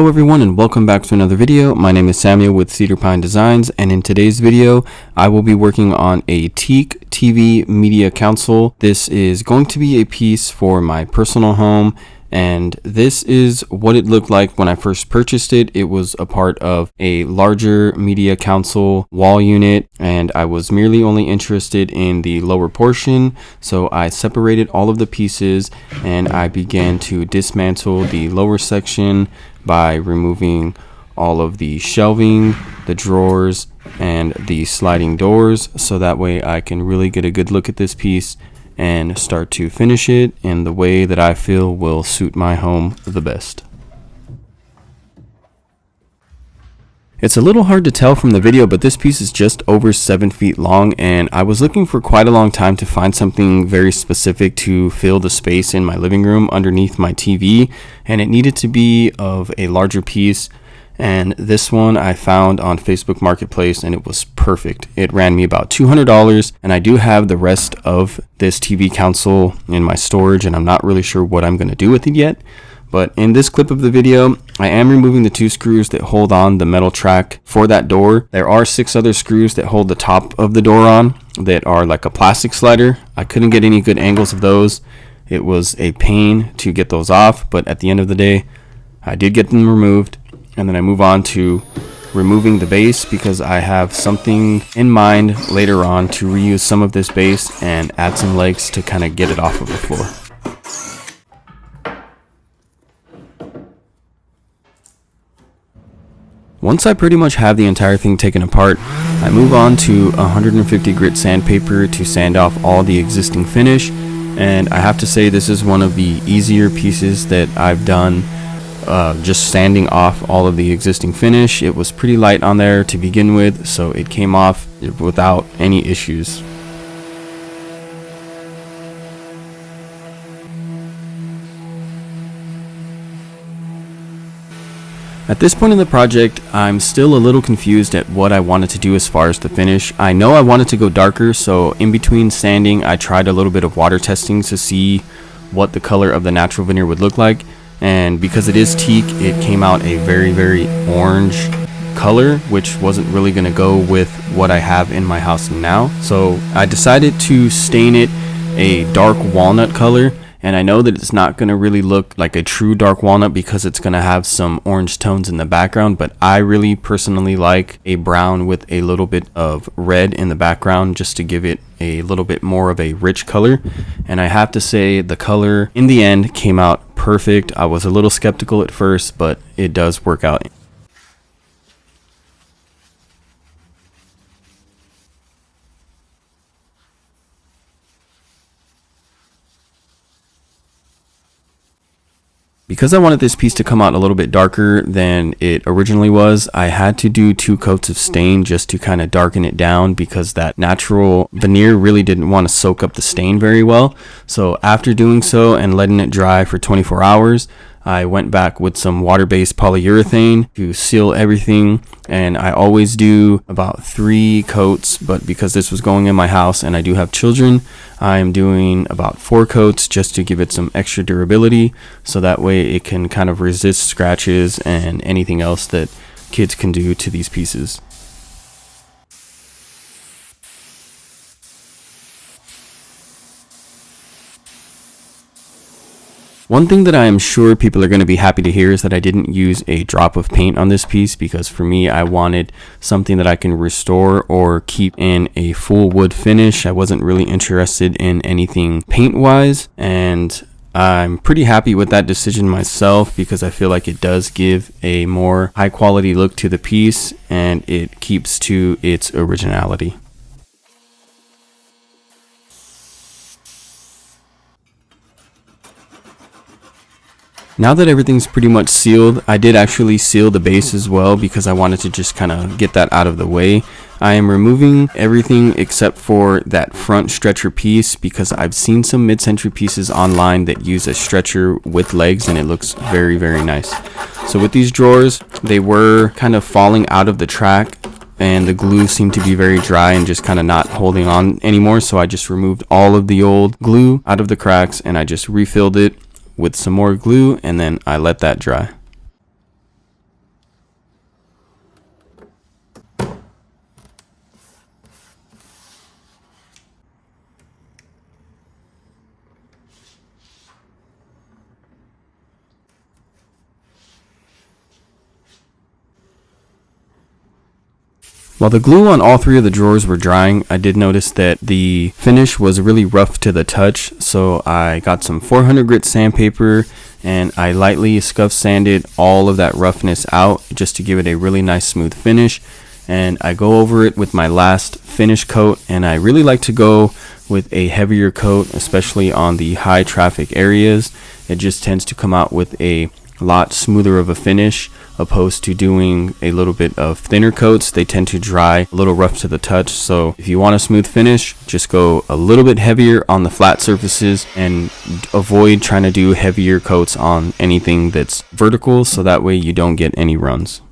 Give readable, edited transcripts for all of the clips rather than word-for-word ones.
Hello everyone and welcome back to another video. My name is Samuel with Cedar Pine Designs, and in today's video I will be working on a Teak TV media console. This is going to be a piece for my personal home, and this is what it looked like when I first purchased it. It was a part of a larger media console wall unit, and I was merely only interested in the lower portion, so I separated all of the pieces and I began to dismantle the lower section by removing all of the shelving, the drawers, and the sliding doors, so that way I can really get a good look at this piece and start to finish it in the way that I feel will suit my home the best. It's a little hard to tell from the video, but this piece is just over 7 feet long, and I was looking for quite a long time to find something very specific to fill the space in my living room underneath my TV, and it needed to be of a larger piece. And this one I found on Facebook Marketplace, and it was perfect. It ran me about $200, and I do have the rest of this TV console in my storage, and I'm not really sure what I'm going to do with it yet. But in this clip of the video, I am removing the 2 screws that hold on the metal track for that door. There are 6 other screws that hold the top of the door on that are like a plastic slider. I couldn't get any good angles of those. It was a pain to get those off, but at the end of the day, I did get them removed. And then I move on to removing the base, because I have something in mind later on to reuse some of this base and add some legs to kind of get it off of the floor. Once I pretty much have the entire thing taken apart, I move on to 150 grit sandpaper to sand off all the existing finish. And I have to say, this is one of the easier pieces that I've done. Just sanding off all of the existing finish. It was pretty light on there to begin with, so it came off without any issues. At this point in the project, I'm still a little confused at what I wanted to do as far as the finish. I know I wanted to go darker, so in between sanding I tried a little bit of water testing to see what the color of the natural veneer would look like. And because it is teak, it came out a very orange color, which wasn't really going to go with what I have in my house now. So I decided to stain it a dark walnut color, and I know that it's not going to really look like a true dark walnut because it's going to have some orange tones in the background, but I really personally like a brown with a little bit of red in the background, just to give it a little bit more of a rich color. And I have to say, the color in the end came out perfect. I was a little skeptical at first, but it does work out. Because I wanted this piece to come out a little bit darker than it originally was, I had to do 2 coats of stain just to kind of darken it down, because that natural veneer really didn't want to soak up the stain very well. So after doing so and letting it dry for 24 hours, I went back with some water-based polyurethane to seal everything, and I always do about 3 coats, but because this was going in my house and I do have children, I'm doing about 4 coats just to give it some extra durability, so that way it can kind of resist scratches and anything else that kids can do to these pieces. One thing that I am sure people are going to be happy to hear is that I didn't use a drop of paint on this piece, because for me, I wanted something that I can restore or keep in a full wood finish. I wasn't really interested in anything paint wise, and I'm pretty happy with that decision myself, because I feel like it does give a more high quality look to the piece and it keeps to its originality. Now that everything's pretty much sealed, I did actually seal the base as well, because I wanted to just kind of get that out of the way. I am removing everything except for that front stretcher piece, because I've seen some mid-century pieces online that use a stretcher with legs and it looks very nice. So with these drawers, they were kind of falling out of the track, and the glue seemed to be very dry and just kind of not holding on anymore. So I just removed all of the old glue out of the cracks and I just refilled it with some more glue, and then I let that dry. While the glue on all three of the drawers were drying, I did notice that the finish was really rough to the touch, so I got some 400 grit sandpaper and I lightly scuff sanded all of that roughness out just to give it a really nice smooth finish. And I go over it with my last finish coat, and I really like to go with a heavier coat, especially on the high traffic areas. It just tends to come out with a lot smoother of a finish, opposed to doing a little bit of thinner coats. They tend to dry a little rough to the touch. So if you want a smooth finish, just go a little bit heavier on the flat surfaces and avoid trying to do heavier coats on anything that's vertical, so that way you don't get any runs.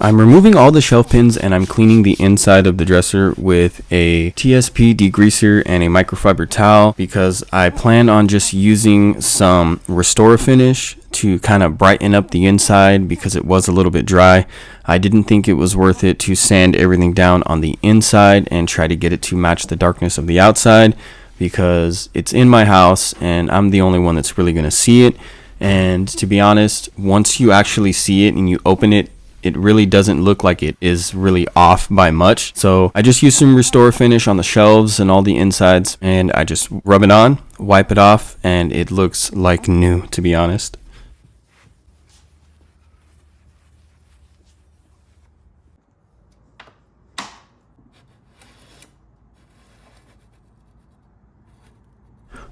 I'm removing all the shelf pins and I'm cleaning the inside of the dresser with a TSP degreaser and a microfiber towel, because I plan on just using some Restore finish to kind of brighten up the inside because it was a little bit dry. I didn't think it was worth it to sand everything down on the inside and try to get it to match the darkness of the outside, because it's in my house and I'm the only one that's really going to see it. And to be honest, once you actually see it and you open it, it really doesn't look like it is really off by much. So I just use some Restore finish on the shelves and all the insides, and I just rub it on, wipe it off, and it looks like new, to be honest.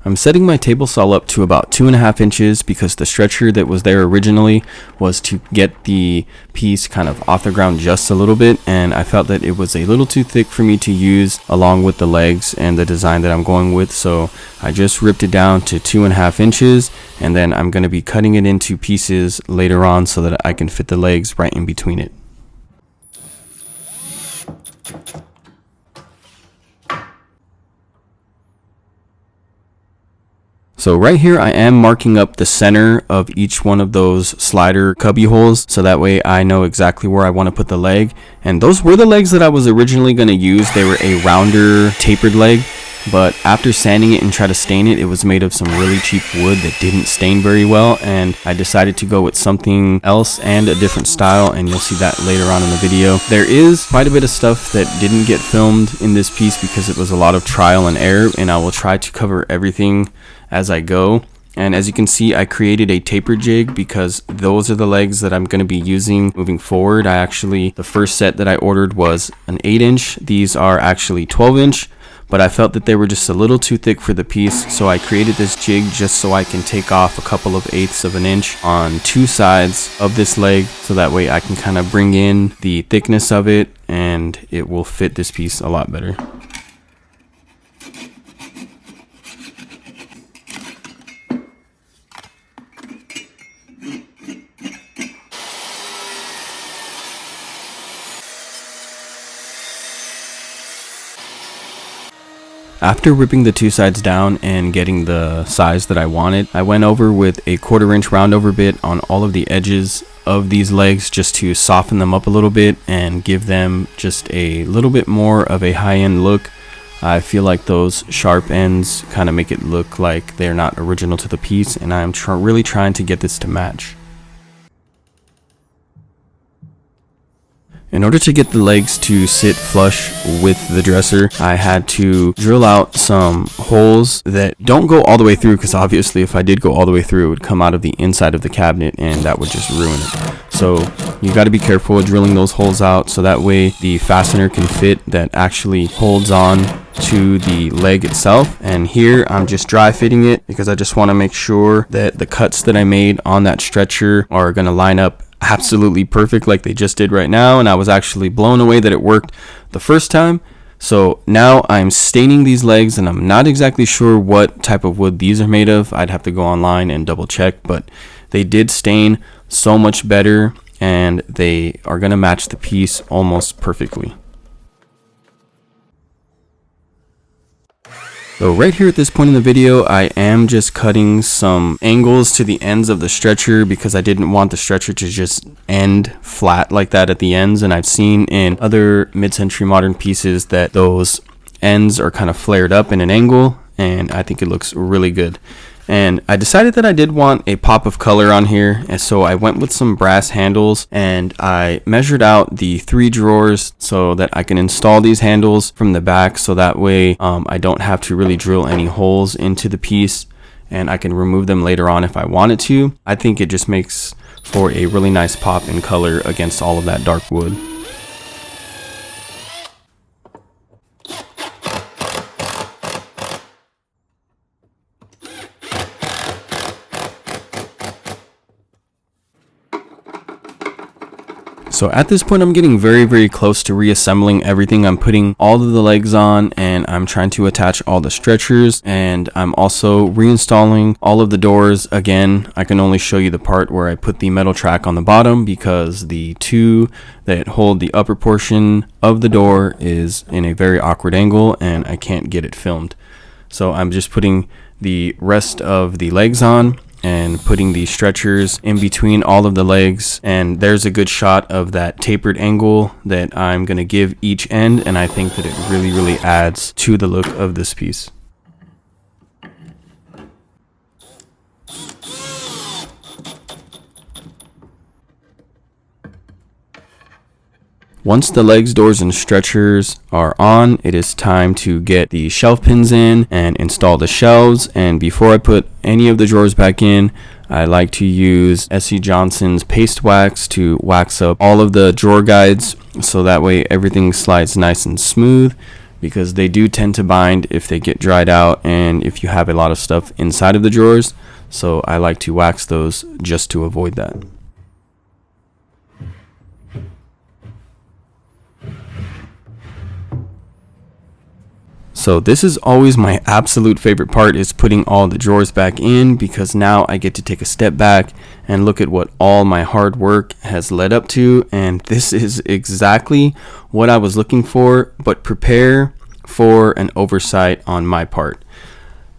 I'm setting my table saw up to about 2.5 inches because the stretcher that was there originally was to get the piece kind of off the ground just a little bit, and I felt that it was a little too thick for me to use along with the legs and the design that I'm going with. So I just ripped it down to 2.5 inches, and then I'm going to be cutting it into pieces later on so that I can fit the legs right in between it. So right here I am marking up the center of each one of those slider cubby holes, so that way I know exactly where I want to put the leg. And those were the legs that I was originally going to use. They were a rounder tapered leg, but after sanding it and try to stain it, it was made of some really cheap wood that didn't stain very well, and I decided to go with something else and a different style, and you'll see that later on in the video. There is quite a bit of stuff that didn't get filmed in this piece because it was a lot of trial and error, and I will try to cover everything as I go. And as you can see, I created a taper jig because those are the legs that I'm going to be using moving forward. The first set that I ordered was an 8-inch. These are actually 12-inch, but I felt that they were just a little too thick for the piece, so I created this jig just so I can take off a couple of 1/8 of an inch on two sides of this leg, so that way I can kind of bring in the thickness of it and it will fit this piece a lot better. After ripping the two sides down and getting the size that I wanted, I went over with a 1/4 inch roundover bit on all of the edges of these legs just to soften them up a little bit and give them just a little bit more of a high-end look. I feel like those sharp ends kind of make it look like they're not original to the piece, and I'm really trying to get this to match. In order to get the legs to sit flush with the dresser, I had to drill out some holes that don't go all the way through, because obviously if I did go all the way through, it would come out of the inside of the cabinet and that would just ruin it. So you got to be careful with drilling those holes out so that way the fastener can fit that actually holds on to the leg itself. And here I'm just dry fitting it because I just want to make sure that the cuts that I made on that stretcher are going to line up absolutely perfect like they just did right now, and I was actually blown away that it worked the first time. So now I'm staining these legs, and I'm not exactly sure what type of wood these are made of. I'd have to go online and double check, but they did stain so much better and they are going to match the piece almost perfectly. So right here at this point in the video, I am just cutting some angles to the ends of the stretcher because I didn't want the stretcher to just end flat like that at the ends. And I've seen in other mid-century modern pieces that those ends are kind of flared up in an angle, and I think it looks really good. And I decided that I did want a pop of color on here, and so I went with some brass handles, and I measured out the 3 drawers so that I can install these handles from the back, so that way I don't have to really drill any holes into the piece, and I can remove them later on if I wanted to. I think it just makes for a really nice pop in color against all of that dark wood. So at this point, I'm getting very close to reassembling everything. I'm putting all of the legs on, and I'm trying to attach all the stretchers, and I'm also reinstalling all of the doors. Again, I can only show you the part where I put the metal track on the bottom because the 2 that hold the upper portion of the door is in a very awkward angle and I can't get it filmed. So I'm just putting the rest of the legs on and putting the stretchers in between all of the legs, and there's a good shot of that tapered angle that I'm going to give each end, and I think that it really adds to the look of this piece. Once the legs, doors, and stretchers are on, it is time to get the shelf pins in and install the shelves. And before I put any of the drawers back in, I like to use S.C. Johnson's paste wax to wax up all of the drawer guides, so that way everything slides nice and smooth, because they do tend to bind if they get dried out and if you have a lot of stuff inside of the drawers. So I like to wax those just to avoid that. So this is always my absolute favorite part, is putting all the drawers back in, because now I get to take a step back and look at what all my hard work has led up to. And this is exactly what I was looking for, but prepare for an oversight on my part.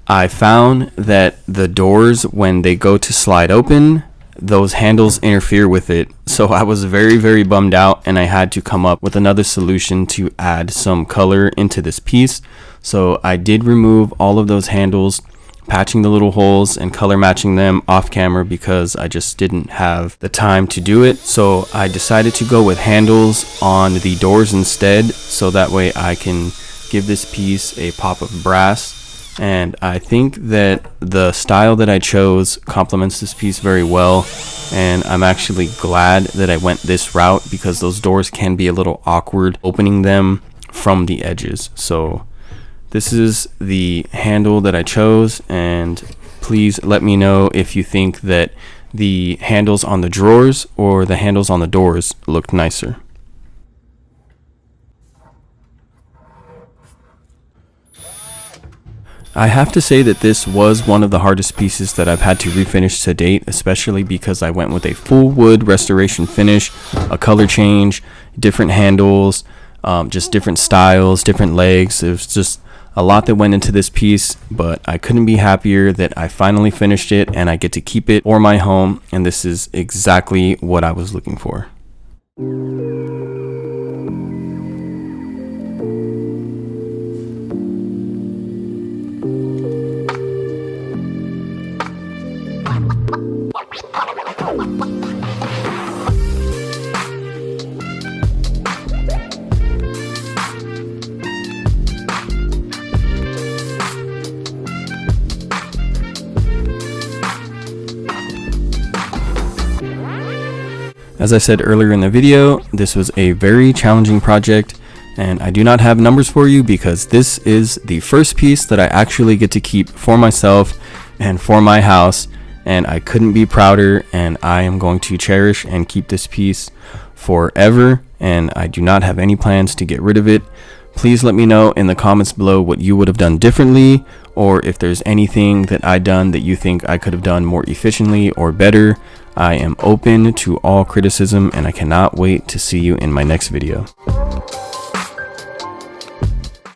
I found that the doors, when they go to slide open, those handles interfere with it. So I was very bummed out, and I had to come up with another solution to add some color into this piece. So I did remove all of those handles, patching the little holes and color matching them off camera because I just didn't have the time to do it. So I decided to go with handles on the doors instead, so that way I can give this piece a pop of brass. And I think that the style that I chose complements this piece very well, and I'm actually glad that I went this route, because those doors can be a little awkward opening them from the edges. So this is the handle that I chose, and please let me know if you think that the handles on the drawers or the handles on the doors looked nicer. I have to say that this was one of the hardest pieces that I've had to refinish to date, especially because I went with a full wood restoration finish, a color change, different handles, just different styles, different legs. It was just a lot that went into this piece, but I couldn't be happier that I finally finished it and I get to keep it for my home, and this is exactly what I was looking for. As I said earlier in the video, this was a very challenging project, and I do not have numbers for you because this is the first piece that I actually get to keep for myself and for my house, and I couldn't be prouder, and I am going to cherish and keep this piece forever, and I do not have any plans to get rid of it. Please let me know in the comments below what you would have done differently, or if there's anything that I done that you think I could have done more efficiently or better. I am open to all criticism, and I cannot wait to see you in my next video.